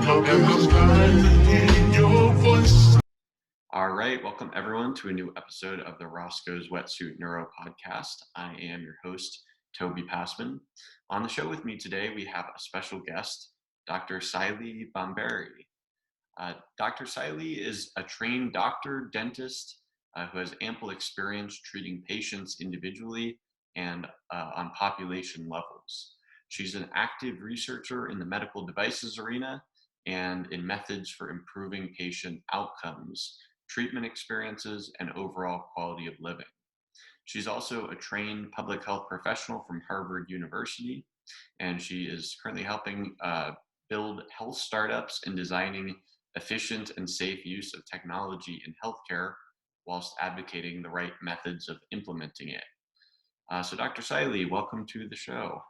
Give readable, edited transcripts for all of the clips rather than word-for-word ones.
All right, welcome everyone to a new episode of the Roscoe's Wetsuit Neuro Podcast. I am your host, Toby Passman. On the show with me today, we have a special guest, Dr. Sailee Bhambere. Dr. Sailee is a trained doctor, dentist, who has ample experience treating patients individually and on population levels. She's an active researcher in the medical devices arena and in methods for improving patient outcomes, treatment experiences, and overall quality of living. She's also a trained public health professional from Harvard University, and she is currently helping build health startups and designing efficient and safe use of technology in healthcare whilst advocating the right methods of implementing it. So Dr. Sailee, welcome to the show.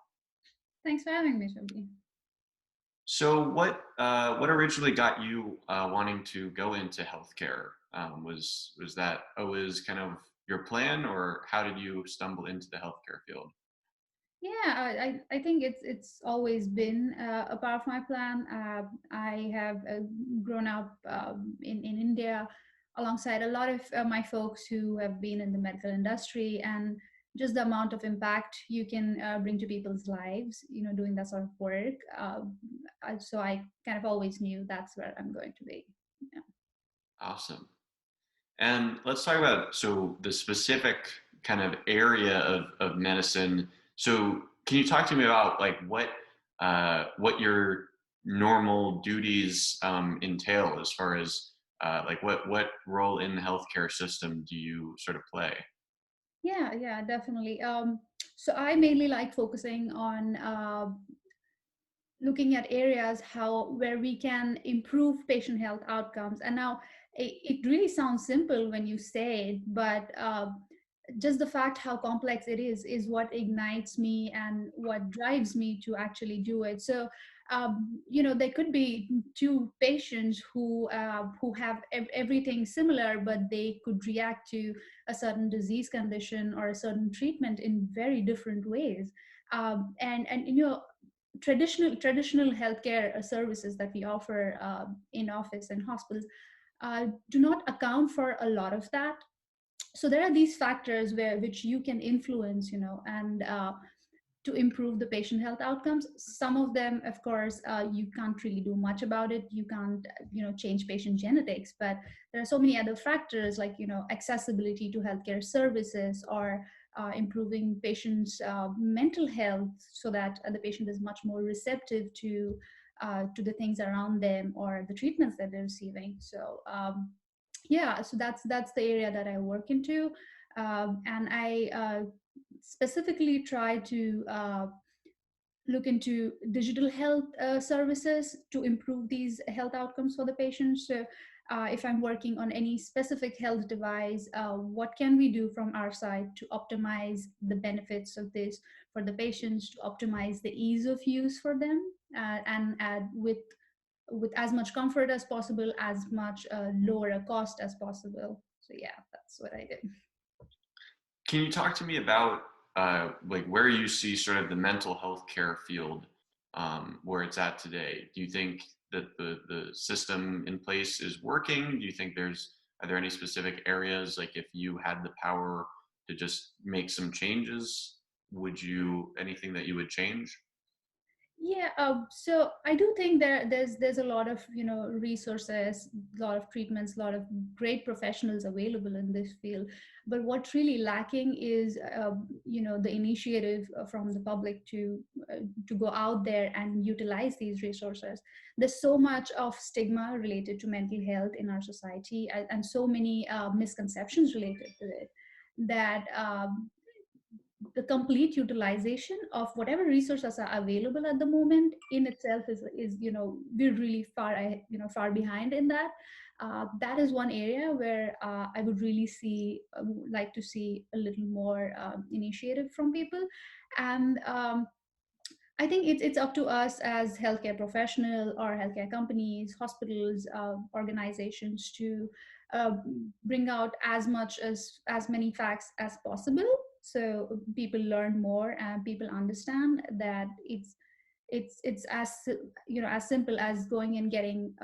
Thanks for having me, Toby. So what originally got you wanting to go into healthcare? Was that always kind of your plan, or how did you stumble into the healthcare field? Yeah, I think it's always been a part of my plan. I have grown up in India alongside a lot of my folks who have been in the medical industry, and just the amount of impact you can bring to people's lives, doing that sort of work. So I kind of always knew that's where I'm going to be. Yeah. Awesome. And let's talk about the specific kind of area of medicine. So can you talk to me about like what your normal duties entail as far as like what role in the healthcare system do you sort of play? Yeah, definitely. So I mainly like focusing on looking at areas where we can improve patient health outcomes. And now it really sounds simple when you say it, but just the fact how complex it is what ignites me and what drives me to actually do it. So there could be two patients who have everything similar, but they could react to a certain disease condition or a certain treatment in very different ways. And traditional healthcare services that we offer in office and hospitals do not account for a lot of that. So there are these factors which you can influence, and to improve the patient health outcomes. Some of them, of course, you can't really do much about it. You can't change patient genetics, but there are so many other factors like accessibility to healthcare services, or improving patients mental health, so that the patient is much more receptive to the things around them or the treatments that they're receiving. So yeah, so that's the area that I work into. And I specifically try to look into digital health services to improve these health outcomes for the patients. So if I'm working on any specific health device, what can we do from our side to optimize the benefits of this for the patients, to optimize the ease of use for them, and add with as much comfort as possible, as much lower a cost as possible. So yeah, that's what I did. Can you talk to me about like where you see sort of the mental health care field, where it's at today? Do you think that the system in place is working? Do you think are there any specific areas, like if you had the power to just make some changes, anything that you would change? Yeah, so I do think there's a lot of resources, a lot of treatments, a lot of great professionals available in this field. But what's really lacking is the initiative from the public to go out there and utilize these resources. There's so much of stigma related to mental health in our society, and so many misconceptions related to it, that the complete utilization of whatever resources are available at the moment in itself is we're really far behind in that. That is one area where I would really like to see a little more initiative from people. And I think it's up to us as healthcare professional or healthcare companies, hospitals, organizations to uh, bring out as many facts as possible, so people learn more and people understand that it's as simple as going and getting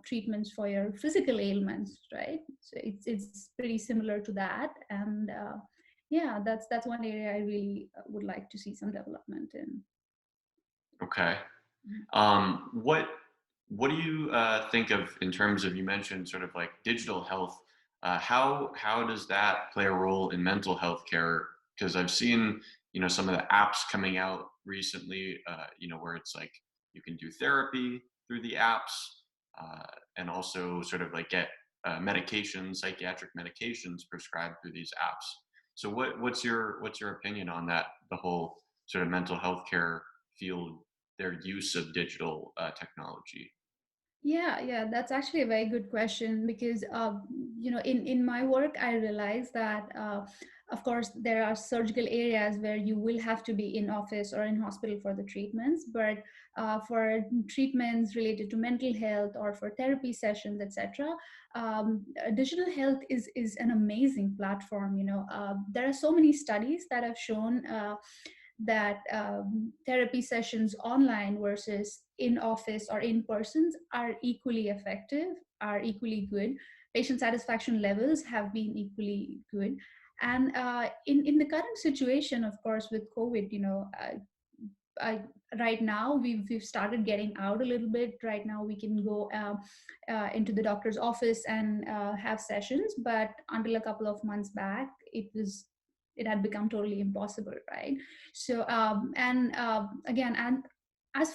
treatments for your physical ailments, right? So it's pretty similar to that. And yeah, that's one area I really would like to see some development in. Okay. Mhm. What do you think of in terms of, you mentioned sort of like digital health? How does that play a role in mental health care? Because I've seen, some of the apps coming out recently, where it's like you can do therapy through the apps, and also sort of like get medications, psychiatric medications prescribed through these apps. So what's your opinion on that? The whole sort of mental health care field, their use of digital technology. Yeah, that's actually a very good question because in my work I realize that of course there are surgical areas where you will have to be in office or in hospital for the treatments, but for treatments related to mental health or for therapy sessions, etc., digital health is an amazing platform. There are so many studies that have shown that therapy sessions online versus in office or in persons are equally effective, are equally good. Patient satisfaction levels have been equally good. And in the current situation, of course, with COVID, I, right now we've started getting out a little bit. Right now we can go into the doctor's office and have sessions, but until a couple of months back, it had become totally impossible, right? So and again, and as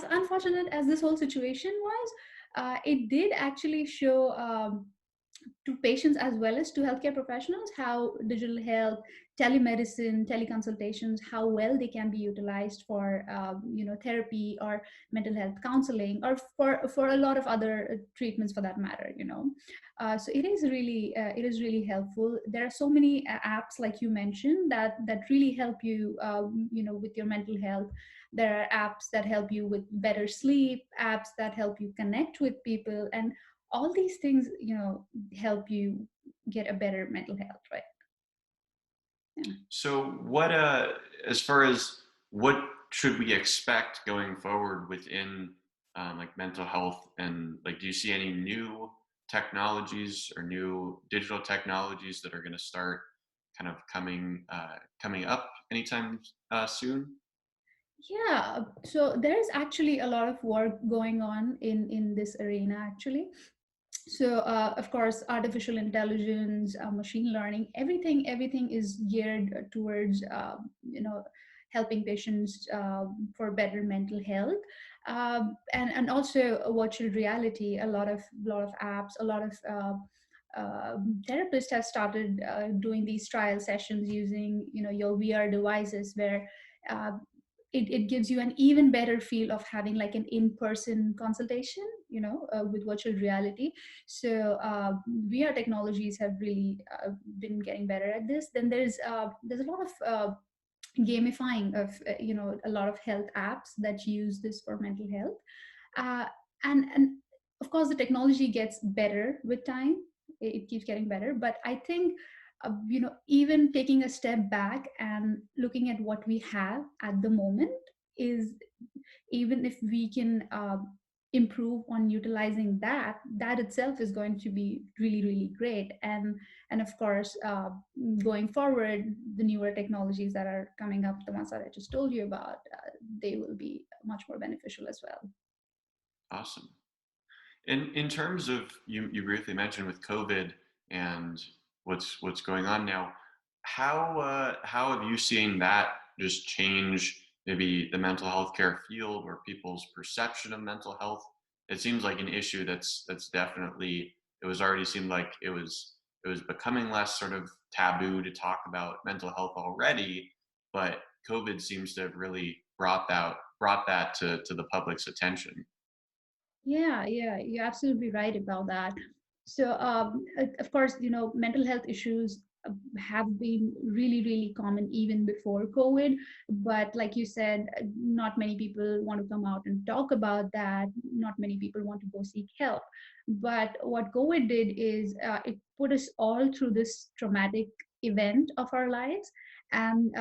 unfortunate as this whole situation was, it did actually show to patients as well as to healthcare professionals how digital health, telemedicine, teleconsultations, how well they can be utilized for therapy or mental health counseling, or for a lot of other treatments for that matter. So it is really helpful. There are so many apps, like you mentioned, that really help you with your mental health. There are apps that help you with better sleep, apps that help you connect with people, and all these things help you get a better mental health, right? Yeah. So as far as what should we expect going forward within like mental health, and like, do you see any new technologies or new digital technologies that are going to start kind of coming up anytime soon? Yeah, so there's actually a lot of work going on in this arena, actually. So of course, artificial intelligence, machine learning, everything is geared towards helping patients for better mental health. And also virtual reality. A lot of apps, a lot of therapists have started doing these trial sessions using your VR devices, where uh, it gives you an even better feel of having like an in-person consultation, with virtual reality. So VR technologies have really been getting better at this. Then there's a lot of gamifying of a lot of health apps that use this for mental health. uh, and of course the technology gets better with time. It keeps getting better, but I think even taking a step back and looking at what we have at the moment is, even if we can improve on utilizing that itself is going to be really, really great. And of course, going forward, the newer technologies that are coming up, the ones that I just told you about, they will be much more beneficial as well. Awesome. In terms of, you briefly mentioned with COVID and what's going on now, how have you seen that just change maybe the mental health care field or people's perception of mental health? It seems like an issue that's definitely, it was already seemed like it was becoming less sort of taboo to talk about mental health already, but COVID seems to have really brought that to the public's attention. Yeah, you're absolutely right about that. So, of course, mental health issues have been really, really common even before COVID. But like you said, not many people want to come out and talk about that. Not many people want to go seek help. But what COVID did is it put us all through this traumatic event of our lives. And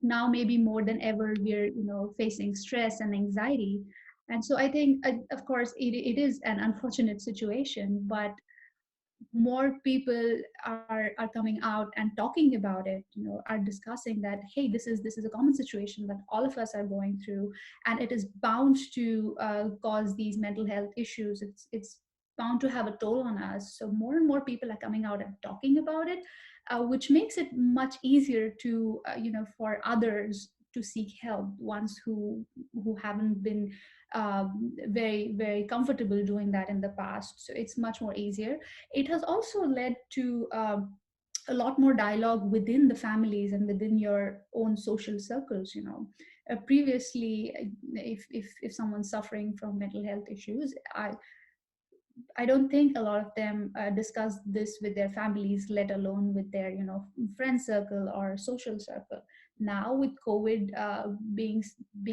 now maybe more than ever we're facing stress and anxiety. And so I think, of course, it is an unfortunate situation, but more people are coming out and talking about it, are discussing that, hey, this is a common situation that all of us are going through, and it is bound to cause these mental health issues. It's bound to have a toll on us. So more and more people are coming out and talking about it, which makes it much easier to for others to seek help, ones who haven't been very very comfortable doing that in the past. So it's much more easier. It has also led to a lot more dialogue within the families and within your own social circles. Previously, if someone's suffering from mental health issues, I don't think a lot of them discuss this with their families, let alone with their friend circle or social circle. Now with COVID being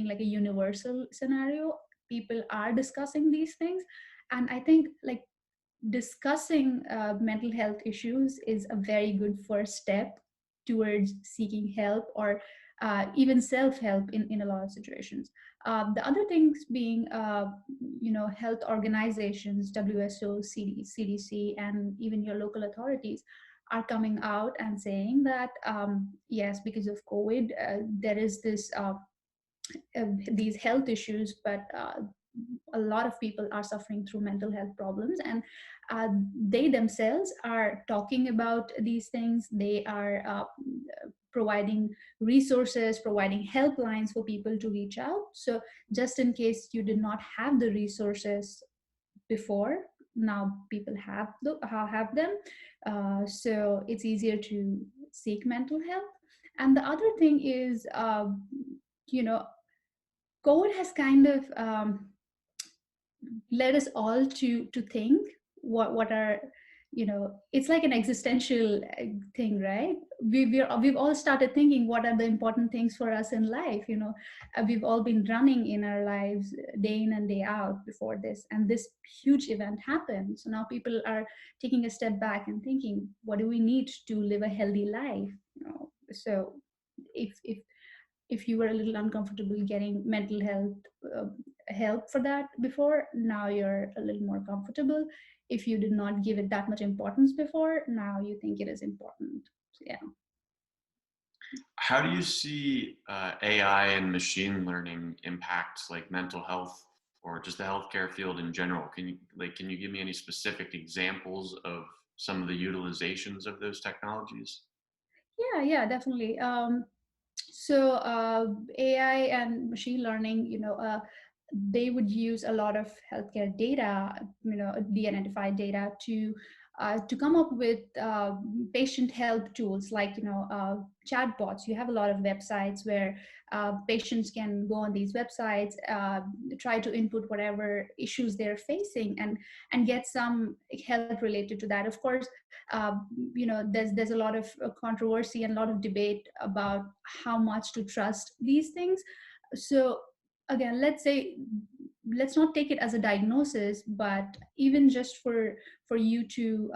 like a universal scenario, people are discussing these things, and I think like discussing mental health issues is a very good first step towards seeking help, or even self-help in a lot of situations. The other things being, health organizations, WHO, CDC, and even your local authorities are coming out and saying that, yes, because of COVID, there is these health issues, but a lot of people are suffering through mental health problems, and they themselves are talking about these things. They are providing resources, providing helplines for people to reach out. So just in case you did not have the resources before, now people have them. So it's easier to seek mental health. And the other thing is, you know COVID has kind of led us all to think what are, it's like an existential thing, right? We've all started thinking what are the important things for us in life. We've all been running in our lives day in and day out before this, and this huge event happened. So now people are taking a step back and thinking, what do we need to live a healthy life? So if you were a little uncomfortable getting mental health uh, help for that before, now you're a little more comfortable. If you did not give it that much importance before, now you think it is important. So, yeah. How do you see AI and machine learning impact like mental health or just the healthcare field in general? Can you give me any specific examples of some of the utilizations of those technologies? Yeah, definitely. So AI and machine learning, they would use a lot of healthcare data, de-identified data to come up with patient help tools like chatbots. You have a lot of websites where patients can go on these websites, try to input whatever issues they're facing, and get some help related to that. Of course, there's a lot of controversy and a lot of debate about how much to trust these things. So again, let's not take it as a diagnosis, but even just for you to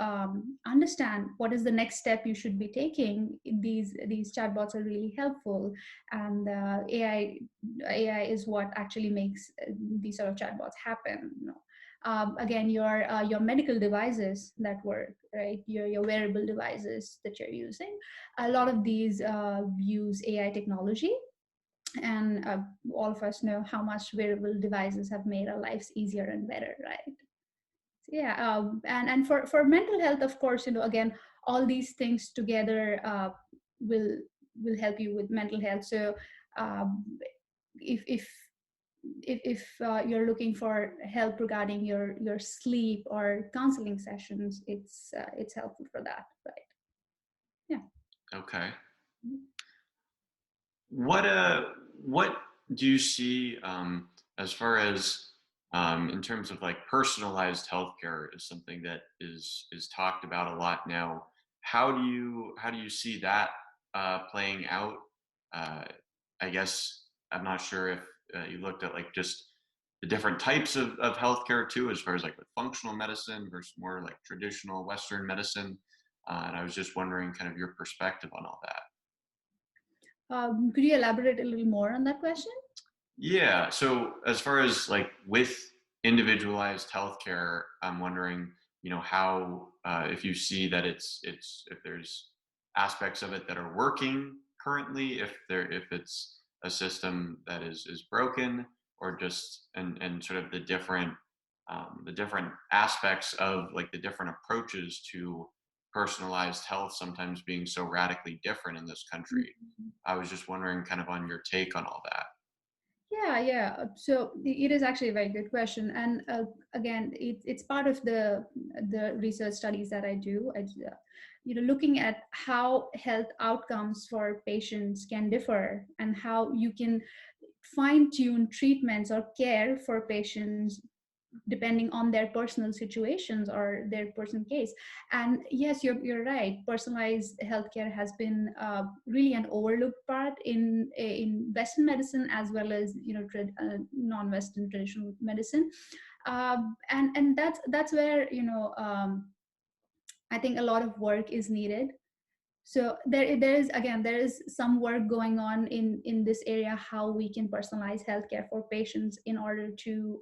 understand what is the next step you should be taking, these chatbots are really helpful. And AI is what actually makes these sort of chatbots happen. Again, your medical devices that work, right? Your wearable devices that you're using, a lot of these use AI technology. And all of us know how much wearable devices have made our lives easier and better, right? So, yeah. And for mental health, of course, again, all these things together will will help you with mental health. So um, if you're looking for help regarding your sleep or counseling sessions, it's helpful for that, right? Yeah. Okay. What do you see as far as in terms of like personalized healthcare is something that is talked about a lot now. How do you see that playing out? Uh, I guess I'm not sure if you looked at like just the different types of healthcare too, as far as like with functional medicine versus more like traditional Western medicine. And I was just wondering kind of your perspective on all that. Could you elaborate a little more on that question? Yeah. So as far as like with individualized healthcare, I'm wondering, how if you see that it's if there's aspects of it that are working currently, if it's a system that is broken, or just and sort of the different aspects of like the different approaches to personalized health sometimes being so radically different in this country. Mhm. I was just wondering kind of on your take on all that. Yeah, yeah. So it is actually a very good question, and again, it's part of the research studies that I do. Looking at how health outcomes for patients can differ, and how you can fine tune treatments or care for patients depending on their personal situations or their personal case. And yes, you're right, personalized healthcare has been really an overlooked part in Western medicine, as well as non-Western traditional medicine. And that's where I think a lot of work is needed. So there is some work going on in this area, how we can personalize healthcare for patients in order to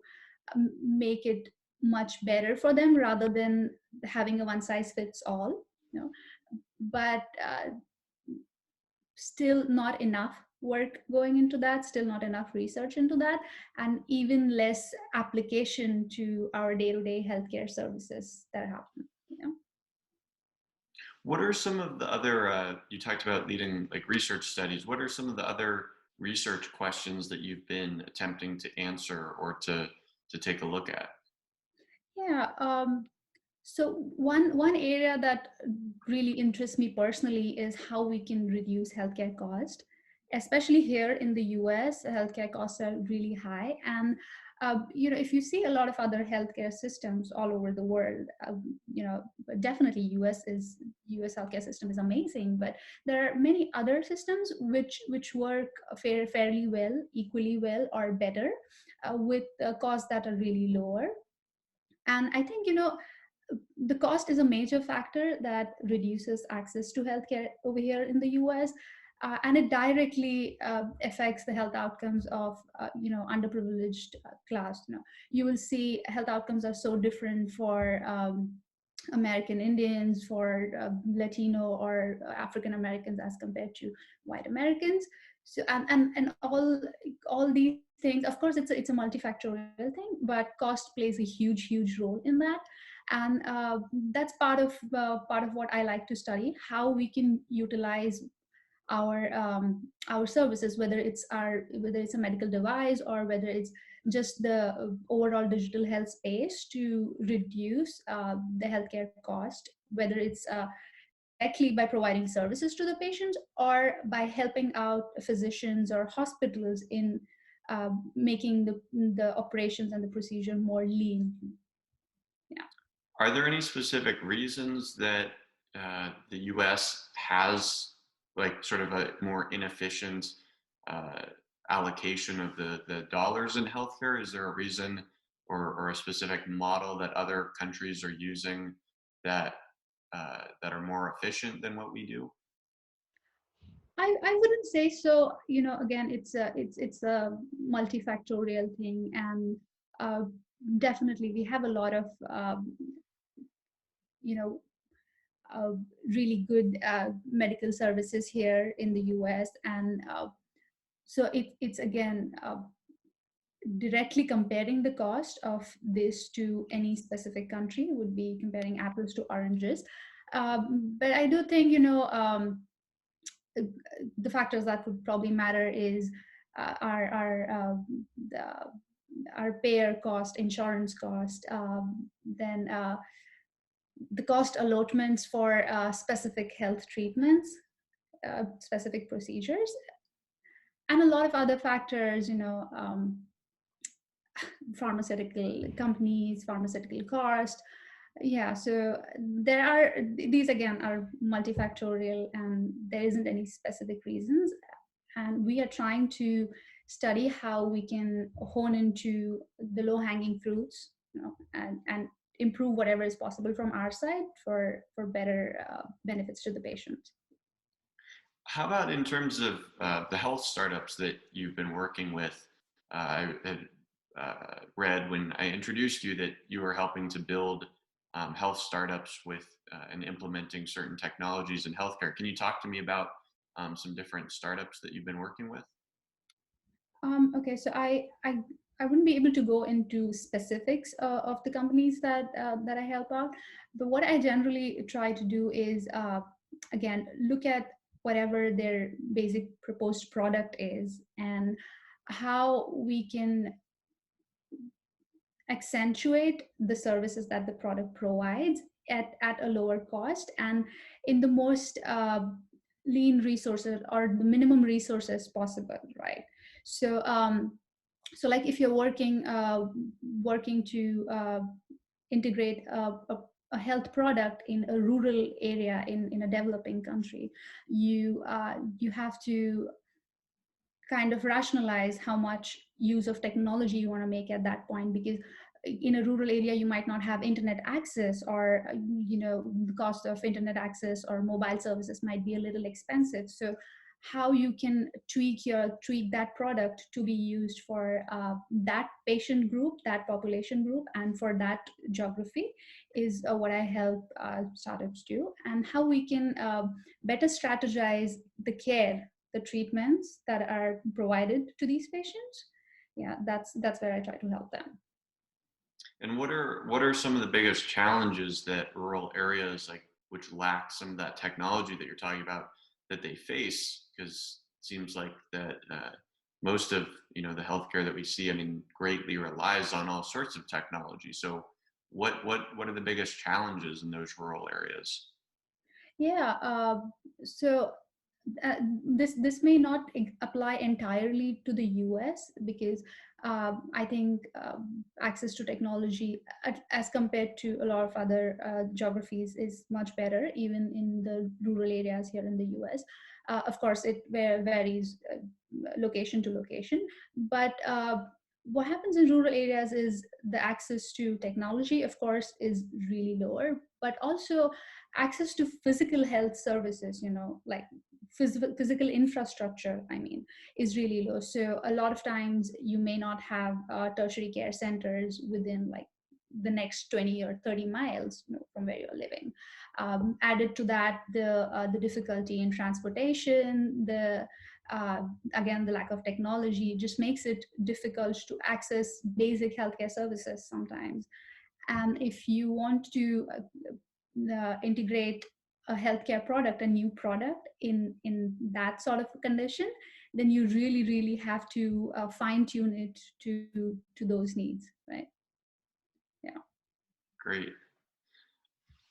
make it much better for them, rather than having a one size fits all, but still not enough work going into that, still not enough research into that, and even less application to our day-to-day healthcare services that happen. What are some of the other, you talked about leading like research studies. What are some of the other research questions that you've been attempting to answer or to take a look at? Yeah. So one area that really interests me personally is how we can reduce healthcare cost, especially here in the U.S. Healthcare costs are really high, and if you see a lot of other healthcare systems all over the world, definitely U.S. healthcare system is amazing, but there are many other systems which work fairly well, equally well, or better, with costs that are really lower. And I think the cost is a major factor that reduces access to healthcare over here in the US. And it directly affects the health outcomes of underprivileged class. You will see health outcomes are so different for American Indians, for Latino or African Americans as compared to white Americans. So and all these things, of course, it's a multifactorial thing, but cost plays a huge role in that. And that's part of what I like to study, how we can utilize our services, whether it's a medical device, or whether it's just the overall digital health space, to reduce the healthcare cost, whether it's directly by providing services to the patients, or by helping out physicians or hospitals in making the operations and the procedure more lean. Yeah. Are there any specific reasons that the U.S. has like sort of a more inefficient uh, allocation of the dollars in healthcare? Is there a reason or a specific model that other countries are using that that are more efficient than what we do? I wouldn't say so. Again, it's a multifactorial thing, and uh, definitely we have a lot of you know uh, really good medical services here in the US, and so it's again directly comparing the cost of this to any specific country would be comparing apples to oranges. But I do think the factors that would probably matter is the, our payer cost, insurance cost, then the cost allotments for specific health treatments, specific procedures, and a lot of other factors, pharmaceutical companies, pharmaceutical cost. Yeah, so there are, these again are multifactorial, and there isn't any specific reasons. And we are trying to study how we can hone into the low hanging fruits, and improve whatever is possible from our side for better benefits to the patient. How about in terms of the health startups that you've been working with? I had read when I introduced you that you were helping to build health startups with and implementing certain technologies in healthcare. Can you talk to me about some different startups that you've been working with? Okay, so I wouldn't be able to go into specifics of the companies that I help out, but what I generally try to do is again look at whatever their basic proposed product is and how we can accentuate the services that the product provides at a lower cost and in the most lean resources or the minimum resources possible, right? So like if you're working to integrate a health product in a rural area in a developing country, you have to kind of rationalize how much use of technology you want to make at that point, because in a rural area you might not have internet access, or the cost of internet access or mobile services might be a little expensive. So how you can tweak that product to be used for that patient group, that population group, and for that geography is what I help startups do, and how we can better strategize the care, the treatments that are provided to these patients. Yeah, that's where I try to help them. And what are some of the biggest challenges that rural areas like which lack some of that technology that you're talking about that they face? Because it seems like that most of the healthcare that we see, I mean, greatly relies on all sorts of technology. So what are the biggest challenges in those rural areas? Yeah, so this may not apply entirely to the US, because I think access to technology as compared to a lot of other geographies is much better, even in the rural areas here in the US. Of course, it varies location to location, but what happens in rural areas is the access to technology, of course, is really lower, but also access to physical health services, like physical infrastructure, I mean, is really low. So a lot of times you may not have tertiary care centers within like the next 20 or 30 miles, from where you're living. Added to that, the difficulty in transportation, the again, the lack of technology just makes it difficult to access basic healthcare services sometimes. And if you want to integrate a healthcare product, a new product in that sort of condition, then you really, really have to fine tune it to those needs, right? Yeah. Great.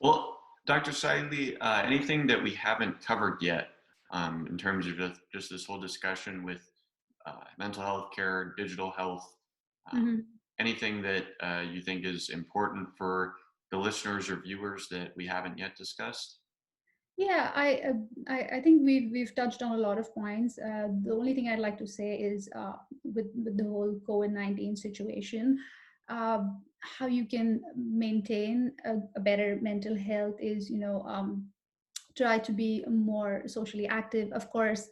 Well, Dr. Sailee, anything that we haven't covered yet in terms of just this whole discussion with mental health care, digital health, Mm-hmm. anything that you think is important for the listeners or viewers that we haven't yet discussed? Yeah, I think we've touched on a lot of points. The only thing I'd like to say is with the whole COVID-19 situation, how you can maintain a better mental health is, try to be more socially active, of course,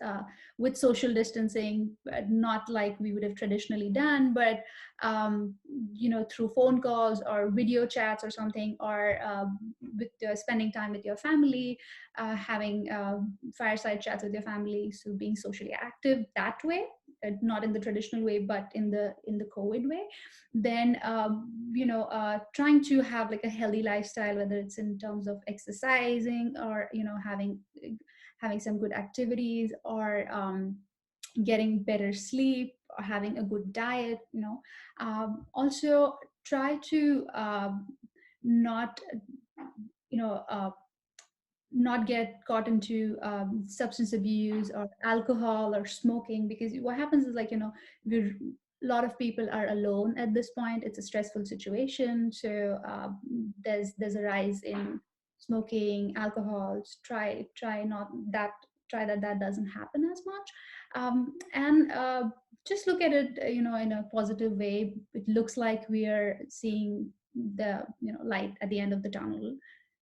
with social distancing, but not like we would have traditionally done, but through phone calls or video chats or something, or with spending time with your family, having fireside chats with your family, so being socially active that way, not in the traditional way but in the COVID way. Then trying to have like a healthy lifestyle, whether it's in terms of exercising, or having some good activities, or getting better sleep, or having a good diet. Also try to not you know not get caught into substance abuse or alcohol or smoking, because what happens is, like, we're a lot of people are alone at this point. It's a stressful situation, so there's a rise in smoking, alcohol. Try not that try that doesn't happen as much. And just look at it, in a positive way. It looks like we are seeing the light at the end of the tunnel.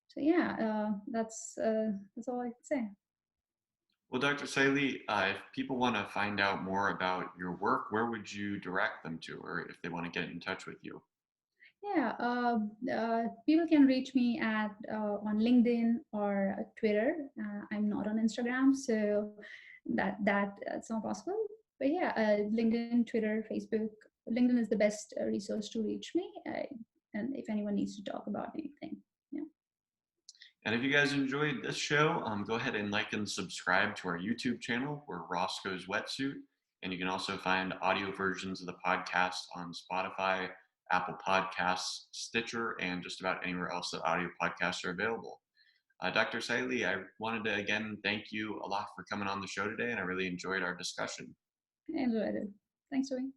So yeah, that's all I can say. Well, Dr. Sailee, if people want to find out more about your work, where would you direct them to, or if they want to get in touch with you? Yeah, people can reach me at on LinkedIn or Twitter. I'm not on Instagram, so that's not possible. But yeah, LinkedIn, Twitter, Facebook. LinkedIn is the best resource to reach me, and if anyone needs to talk about anything, yeah. And if you guys enjoyed this show, go ahead and like and subscribe to our YouTube channel. We're Roscoe's Wetsuit. And you can also find audio versions of the podcast on Spotify, Apple Podcasts, Stitcher, and just about anywhere else that audio podcasts are available. Dr. Sailee, I wanted to again thank you a lot for coming on the show today, and I really enjoyed our discussion. I enjoyed it. Thanks, Zoe.